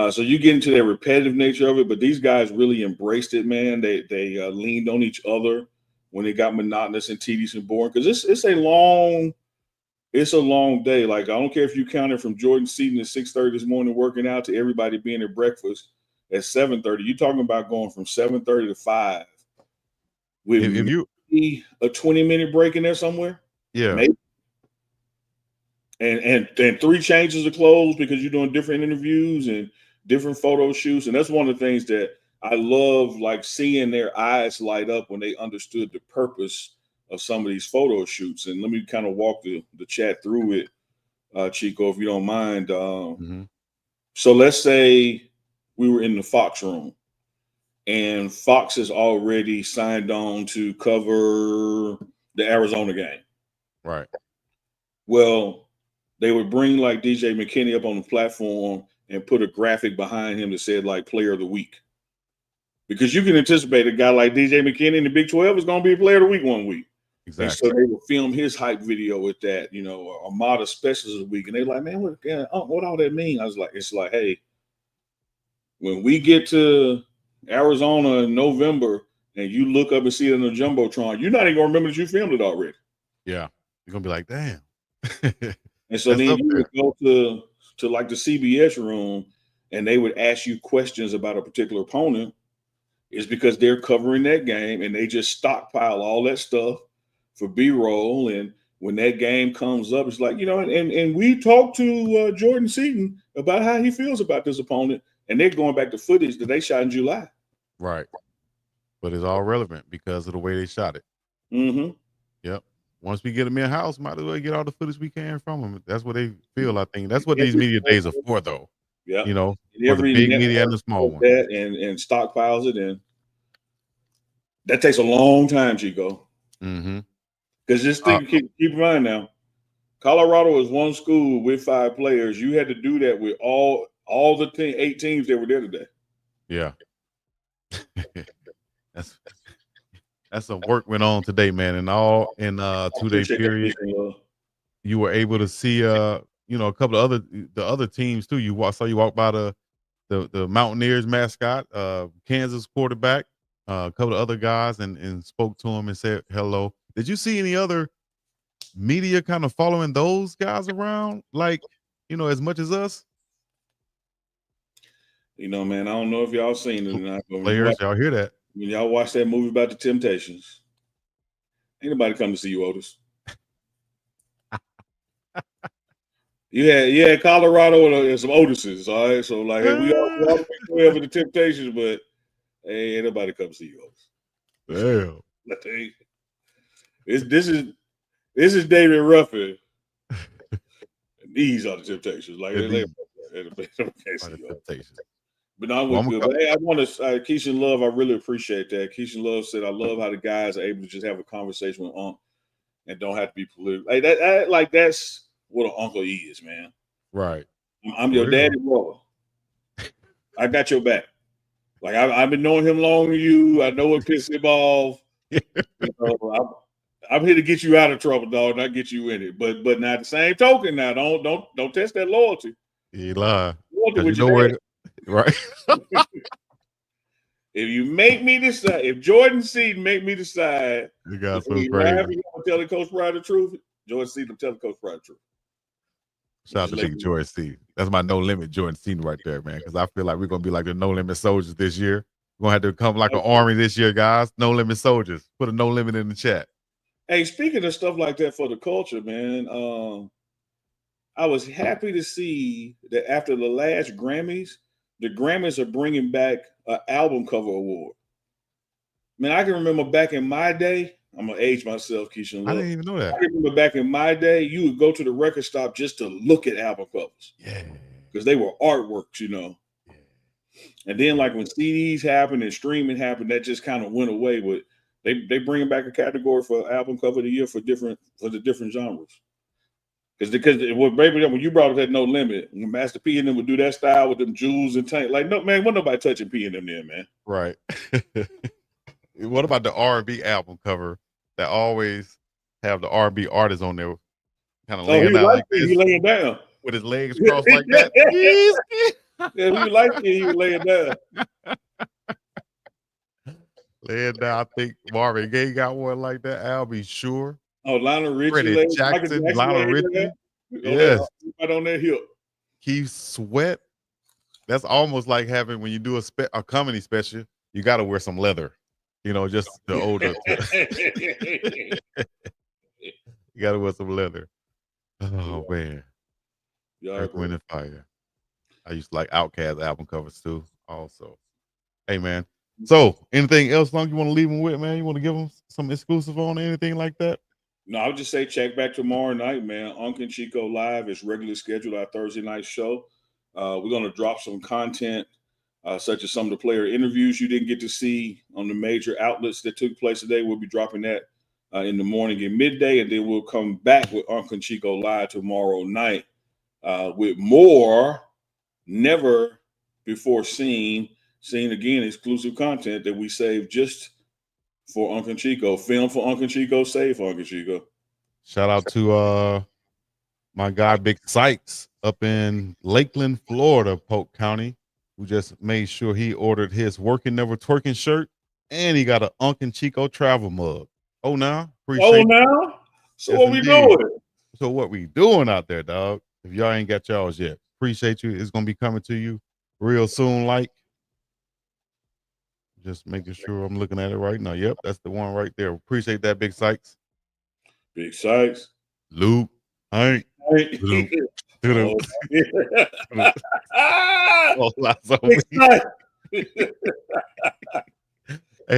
So you get into that repetitive nature of it, but these guys really embraced it, man. They leaned on each other when it got monotonous and tedious and boring because it's a long day. Like, I don't care if you counted from Jordan Seaton at 6:30 this morning working out to everybody being at breakfast at 7:30. You're talking about going from 7:30 to 5 with maybe a 20-minute break in there somewhere. Yeah. Maybe. And 3 changes of clothes because you're doing different interviews and different photo shoots. And that's one of the things that I love, like seeing their eyes light up when they understood the purpose of some of these photo shoots. And let me kind of walk the chat through it, Chico, if you don't mind. So let's say we were in the Fox room and Fox has already signed on to cover the Arizona game. Right. Well, they would bring like DJ McKinney up on the platform and put a graphic behind him that said like Player of the Week. Because you can anticipate a guy like DJ McKinney in the Big 12 is going to be a Player of the Week one week. Exactly. And so they will film his hype video with that, you know, Armada Specials of the week. And they're like, man, what all that mean? I was like, it's like, hey, when we get to Arizona in November and you look up and see it in the Jumbotron, you're not even going to remember that you filmed it already. Yeah. You're going to be like, damn. And so then you would go to like the CBS room and they would ask you questions about a particular opponent. It's because they're covering that game and they just stockpile all that stuff for B-roll. And when that game comes up, it's like, you know, and we talked to Jordan Seaton about how he feels about this opponent. And they're going back to footage that they shot in July. Right. But it's all relevant because of the way they shot it. Mm-hmm. Yep. Once we get them in house, might as well get all the footage we can from them. That's what they feel, I think. That's what these media days are for, though. Yeah. You know, for the big media and the small one. And stockpiles it. And that takes a long time, Chico. Mm-hmm. Because this thing, keep in mind now, Colorado is one school with 5 players. You had to do that with all the 8 teams that were there today. Yeah. That's some work went on today, man. And all in 2-day period, you were able to see you know, a couple of the other teams too. You walk by the Mountaineers mascot, Kansas quarterback, a couple of other guys, and spoke to him and said hello. Did you see any other media kind of following those guys around, like, you know, as much as us? You know, man, I don't know if y'all seen it or not. But players, y'all hear that? When y'all watch that movie about the Temptations, ain't nobody come to see you, Otis. You had Colorado and some Otises, all right? So, like, hey, we all with the Temptations, but hey, ain't nobody come to see you, Otis. Damn. This is David Ruffin. These are the Temptations. Like, Temptations. But no, I went good. But hey, I want to Keisha Love. I really appreciate that. Keisha Love said, "I love how the guys are able to just have a conversation with Unc and don't have to be political." Like that's what an uncle is, man. Right. I'm your daddy brother. I got your back. Like I've been knowing him longer than you. I know what pissed him off. You know, I'm here to get you out of trouble, dog, not get you in it. But now, at the same token, now don't test that loyalty. You lie. You know where, right? If you make me decide, if Jordan Seaton make me decide, you got so crazy. Tell the Coach Pride the truth. Jordan Seaton tell the Coach Pride the truth. Shout out to big Jordan Seaton. That's my no limit Jordan Seaton right there, man. Because I feel like we're gonna be like the no limit soldiers this year. We're gonna have to come like an army this year, guys. No limit soldiers. Put a no limit in the chat. Hey, speaking of stuff like that for the culture, man, I was happy to see that after the last Grammys, the Grammys are bringing back an album cover award. Man, I can remember back in my day, I'm going to age myself, Keisha. I didn't even know that. I can remember back in my day, you would go to the record shop just to look at album covers. Yeah. Because they were artworks, you know. Yeah. And then like when CDs happened and streaming happened, that just kind of went away. But they bring back a category for album cover of the year for the different genres. Because when you brought up that No Limit, when Master P and them would do that style with them jewels and tank, like no man, wasn't nobody touching P and them there, man. Right. What about the R&B album cover that always have the R&B artist on there, kind of laying down like this? He laying down with his legs crossed like that. Yeah, he like it. He was laying down. Laying down. I think Marvin Gaye got one like that. I'll be sure. Oh, Lionel Richie, Freddie Jackson, Lionel Richie. Yes. Right on that hip. Keith Sweat. That's almost like having when you do a comedy special, you got to wear some leather. You know, just the older. You got to wear some leather. Oh man. Earth, Wind, and Fire. I used to like Outkast album covers too. Also, hey man. So, anything else, Long, you want to leave them with, man? You want to give them some exclusive on anything like that? No, I would just say check back tomorrow night, man. Unc and Chico Live is regularly scheduled, our Thursday night show. We're going to drop some content such as some of the player interviews you didn't get to see on the major outlets that took place today. We'll be dropping that in the morning and midday, and then we'll come back with Uncle Chico Live tomorrow night with more never before seen again exclusive content that we saved just for Uncle Chico. Film for Uncle Chico, save for Uncle Chico. Shout out to my guy Big Sykes up in Lakeland, Florida, Polk County, who just made sure he ordered his Working Never Twerking shirt, and he got an Uncle Chico travel mug. Oh, now appreciate. Oh, now. So yes, what we doing? So what we doing out there, dog? If y'all ain't got y'all's yet, appreciate you. It's gonna be coming to you real soon. Like, just making sure I'm looking at it right now. Yep, that's the one right there. Appreciate that, Big Sykes. Big Sykes. Luke. Hank. Hey,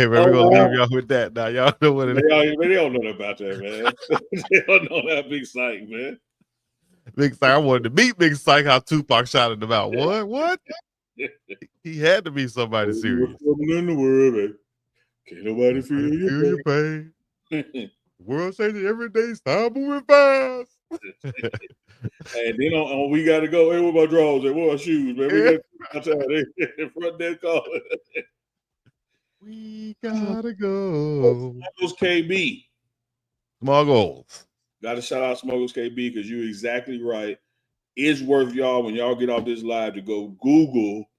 man, we're gonna leave y'all with that. Now, y'all know what it is. They don't know about that, man. They don't know that Big Syke, man. Big Syke, I wanted to meet Big Syke. How Tupac shouted about what? He had to be somebody serious. In the world, man. Can't nobody feel your pain. The world saying every day stop moving fast. And then on we gotta go. Hey, where my drawers? Where my shoes, man? We got outside front desk calling. We gotta go. Smuggles KB. Smuggles. Gotta shout out Smuggles KB because you're exactly right. It's worth y'all when y'all get off this live to go Google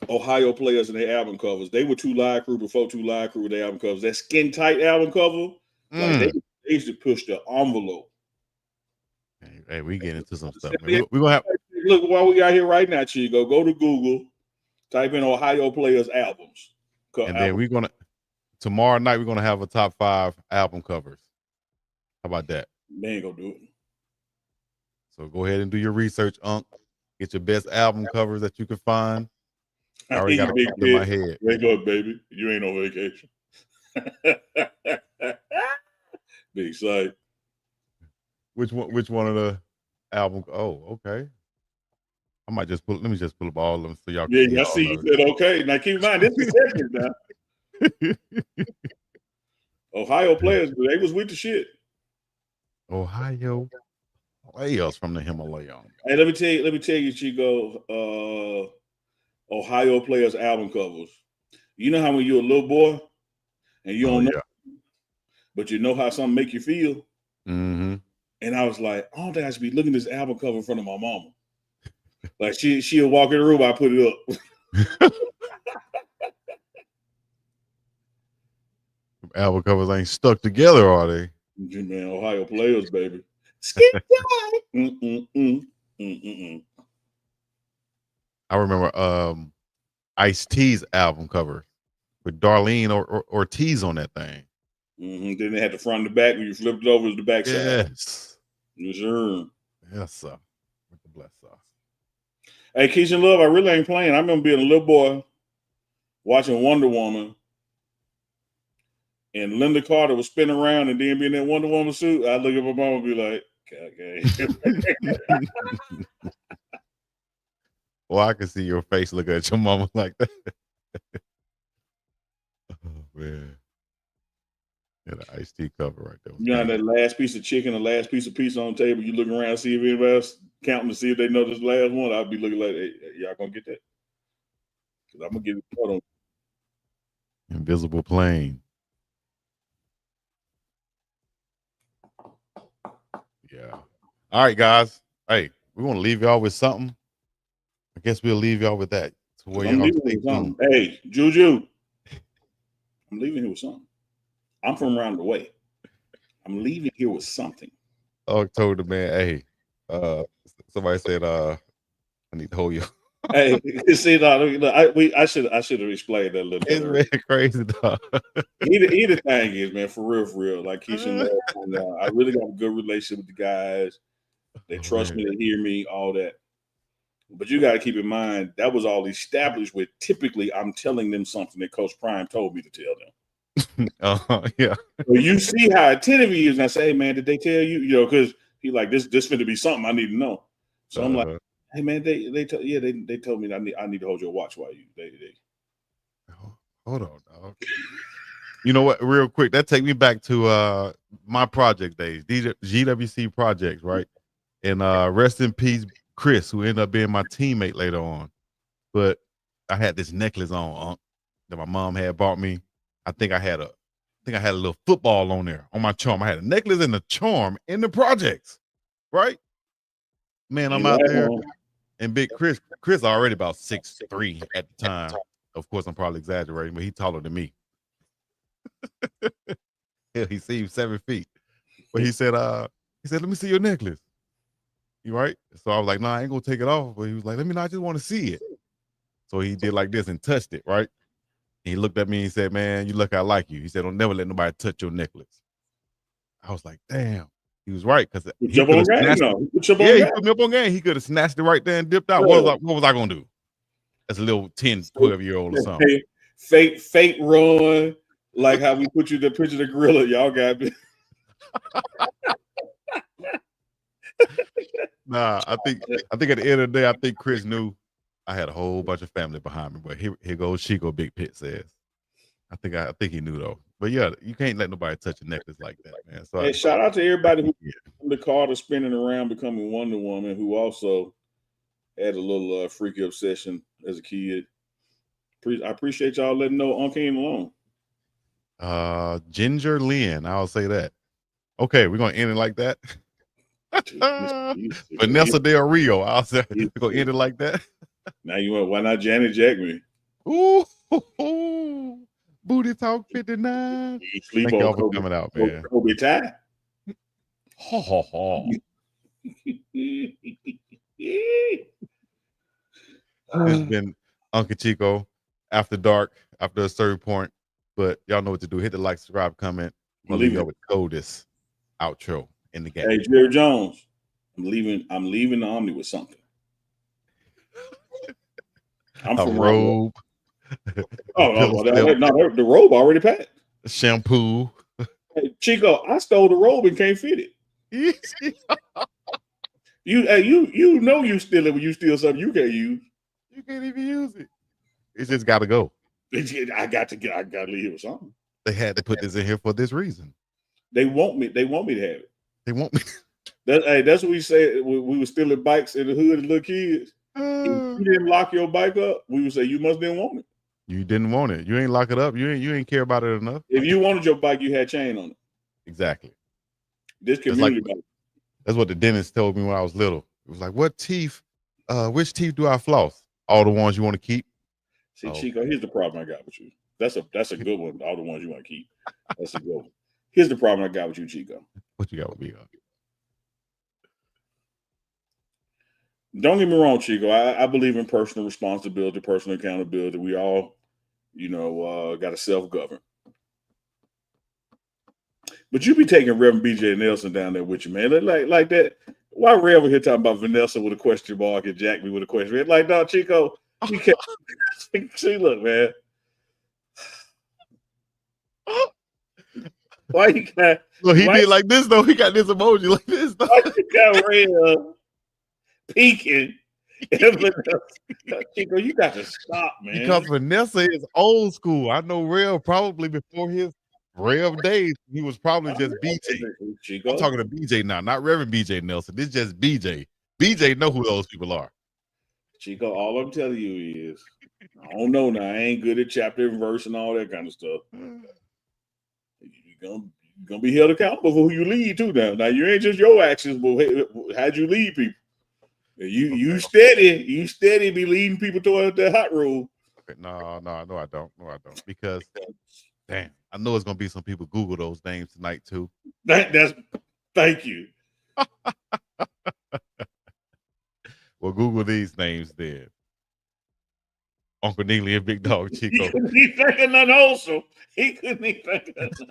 Ohio players and their album covers. They were 2 Live Crew before 2 Live Crew with their album covers. That Skin Tight album cover, like they used to push the envelope. Hey, we get into some stuff. We're gonna have look while we got here right now, Chico. Go to Google, type in Ohio players albums. And then we're gonna tomorrow night we're gonna have a top 5 album covers. How about that? They ain't gonna do it. So go ahead and do your research, Unc. Get your best album covers that you can find. I already got it in my head. Wake up, baby. You ain't on vacation. Big sight. Which one of the album? Oh, okay. I might just let me just pull up all of them so y'all can see. I see you said okay. Now keep in mind, this is second now. Ohio players, they was with the shit. Ohio players from the Himalaya. Hey, let me tell you, Chico, Ohio players album covers. You know how when you're a little boy and you don't know, but you know how something make you feel? Mm-hmm. And I was like, I don't think I should be looking at this album cover in front of my mama. Like she'll walk in the room, I put it up. Album covers ain't stuck together, are they? Man, Ohio players, baby. I remember Ice-T's album cover with Darlene or Ortiz on that thing. Mm-hmm. Then they had the front and the back. When you flipped it over, to the back side. Yes. Yes, sir. Yes, sir. With the bless sauce. Hey, Keisha Love, I really ain't playing. I remember being a little boy watching Wonder Woman, and Linda Carter was spinning around and then being in that Wonder Woman suit. I look at my mom and be like, okay. Well, I can see your face looking at your mama like that. Oh, man. Yeah, the iced tea cover right there. You know, that last piece of chicken, the last piece of pizza on the table, you looking around to see if anybody else counting to see if they know this last one. I'd be looking like, hey, y'all gonna get that? Because I'm gonna get it put on. Invisible plane. Yeah. All right, guys. Hey, we want to leave y'all with something. I guess we'll leave y'all with that. To where I'm leaving with something. Hey, Juju. I'm leaving here with something. I'm from around the way. I'm leaving here with something. Oh, told the man, hey, somebody said, I need to hold you. Hey, see, I should have explained that a little bit. It's crazy, dog. Either thing is, man, for real. Like Keisha, I really got a good relationship with the guys. They trust me, they hear me, all that. But you got to keep in mind that was all established with. Typically, I'm telling them something that Coach Prime told me to tell them. Yeah. So you see how attentive he is, and I say, hey, man, did they tell you? You know, because he like this finna be something I need to know. So I'm like, Hey man, they told me I need to hold your watch while you they. Hold on, dog. You know what? Real quick, that take me back to my project days, GWC projects, right? And rest in peace, Chris, who ended up being my teammate later on. But I had this necklace on that my mom had bought me. I think I had a little football on there on my charm. I had a necklace and a charm in the projects, right? Man, I'm out there, and big Chris already about 6'3" at the time. Of course, I'm probably exaggerating, but he taller than me. Hell, he seems 7 feet. But he said, let me see your necklace. You right? So I was like, I ain't gonna take it off. But he was like, I just want to see it. So he did like this and touched it, right? And he looked at me and he said, man, you look, I like you. He said, don't never let nobody touch your necklace. I was like, damn. He was right, because he put me up on game. He could have snatched it right there and dipped out. What was I gonna do? As a little 10, 12-year-old or something. Fake run, like how we put you the picture of the gorilla. Y'all got me. Nah, I think at the end of the day, I think Chris knew I had a whole bunch of family behind me. But here goes Chico, Big Pit says. I think he knew though. But yeah, you can't let nobody touch a necklace like that, man. So hey, shout out to everybody who in the car to spinning around becoming Wonder Woman, who also had a little freaky obsession as a kid. I appreciate y'all letting know Uncle ain't alone. Ginger Lynn, I'll say that. Okay, we're gonna end it like that. Vanessa Del Rio, I'll say we're gonna end it like that. Now you want, why not Janet Jackman? Ooh, Booty Talk 59. Thank y'all for coming out, man. Kobe Ty. Ho ho ho. It's been Uncle Chico after dark, after a certain point. But y'all know what to do. Hit the like, subscribe, comment. We'll leave you with the coldest outro in the game. Hey, Jerry Jones, I'm leaving the Omni with something. I'm from robe. The robe already packed. Shampoo. Hey, Chico, I stole the robe and can't fit it. You know you steal it when you steal something you can't use. You can't even use it. It's just got to go. I got to leave here with something. They had to put this in here for this reason. They want me to have it. They want me. That's what we said. We were stealing bikes in the hood as little kids. If you didn't lock your bike up, we would say you must didn't want it. You didn't want it. You ain't lock it up. You ain't care about it enough. If you wanted your bike, you had chain on it. Exactly. This community bike. That's what the dentist told me when I was little. It was like, what teeth? Which teeth do I floss? All the ones you want to keep. See, Chico, here's the problem I got with you. That's a good one. All the ones you want to keep. That's a good one. Here's the problem I got with you, Chico. What you got with me? Don't get me wrong, Chico. I believe in personal responsibility, personal accountability. We all, got to self-govern. But you be taking Reverend BJ Nelson down there with you, man. Like that. Why Rev here talking about Vanessa with a question mark and Jack me with a question mark? Like, no, Chico, you can't. See, look, man. Why you got? Well, he did like this though. He got this emoji like this. Though. Why you got Rev peeking? Chico, you got to stop, man. Because Vanessa is old school. I know Rev probably before his Rev days, he was probably just BJ. Chico. I'm talking to BJ now, not Reverend BJ Nelson. This is just BJ. BJ know who those people are. Chico, all I'm telling you is, I don't know now. I ain't good at chapter and verse and all that kind of stuff. You're gonna be held accountable for who you lead to now. Now you ain't just your actions, but how'd you lead people? You steady be leading people toward the hot road. Okay, no, I don't. Because damn, I know it's gonna be some people Google those names tonight too. Thank you. Well, Google these names then. Uncle Neely and BiggDogg Chico. He couldn't be thinking nothing wholesome. He couldn't be thinking nothing.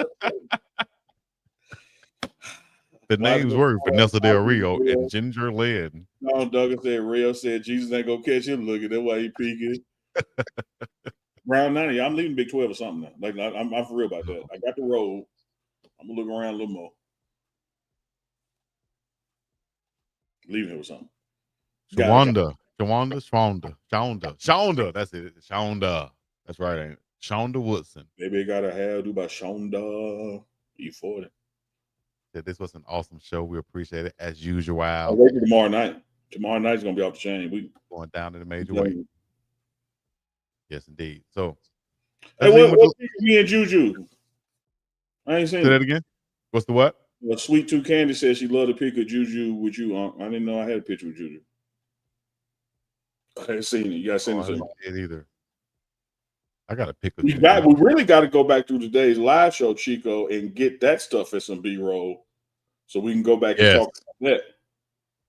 The names were Vanessa Del Rio and Ginger Lynn. No, Douglas said Rio said Jesus ain't gonna catch him looking. That's why he peeking. Round 90, I'm leaving Big 12 or something now. Like I'm for real about that. I got the road. I'm gonna look around a little more. Leaving here with something. Shonda. That's it. Shonda. That's right, ain't it? Shonda Woodson. Maybe got a hairdo by Shonda. E40. Said this was an awesome show. We appreciate it as usual. I'll wait for tomorrow night. Tomorrow night's gonna be off the chain. We going down in a major way. Yes, indeed. So, hey, what me and Juju? I ain't seen say that again. What's the what? Well, Sweet Tooth Candy said she loved a pic of Juju with you. I didn't know I had a picture with Juju. I hadn't seen it. You gotta send it to me. Either. I got a pic of We really got to go back to today's live show, Chico, and get that stuff as some B-roll, so we can go back and talk about that.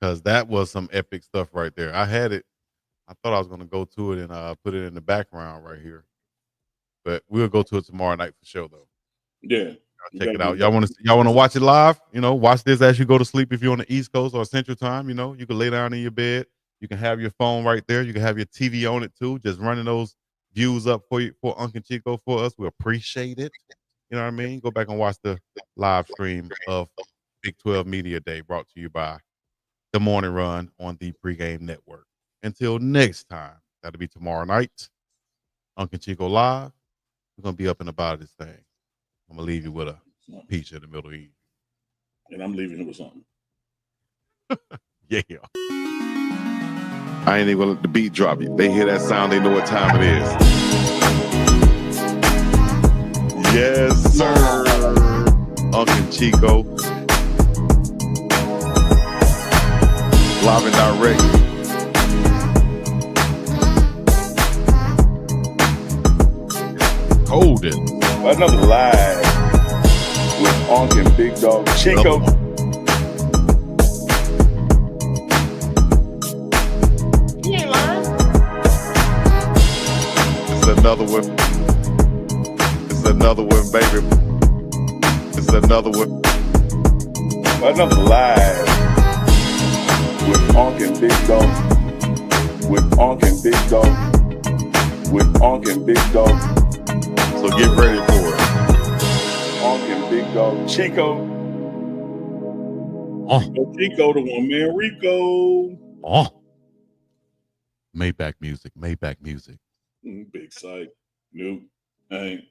Because that was some epic stuff right there. I had it. I thought I was going to go to it and put it in the background right here, but we'll go to it tomorrow night for sure, though. Yeah, check it out. Y'all want to watch it live? You know, watch this as you go to sleep. If you're on the East Coast or Central Time, you know, you can lay down in your bed. You can have your phone right there. You can have your TV on it too. Just running those views up for you, for Uncle Chico, for us. We appreciate it. You know what I mean? Go back and watch the live stream of Big 12 Media Day, brought to you by The Morning Run on the Pregame Network. Until next time, that'll be tomorrow night. Uncle Chico live. We're gonna be up and about this thing. I'm gonna leave you with a peach in the middle east. And I'm leaving it with something. Yeah. I ain't even gonna let the beat drop. They hear that sound, they know what time it is. Yes, sir. Uncle Chico. Live and direct. Golden. Another live with Uncle and BiggDogg Chico. Another one. It's another one, baby. It's another one. Another live with Uncle and BiggDogg. With Uncle and BiggDogg. With Uncle and BiggDogg. So get ready for it. Uncle and BiggDogg Chico. Chico, the one man Rico. Maybach music. Maybach music. Big sight. Nope. Ain't.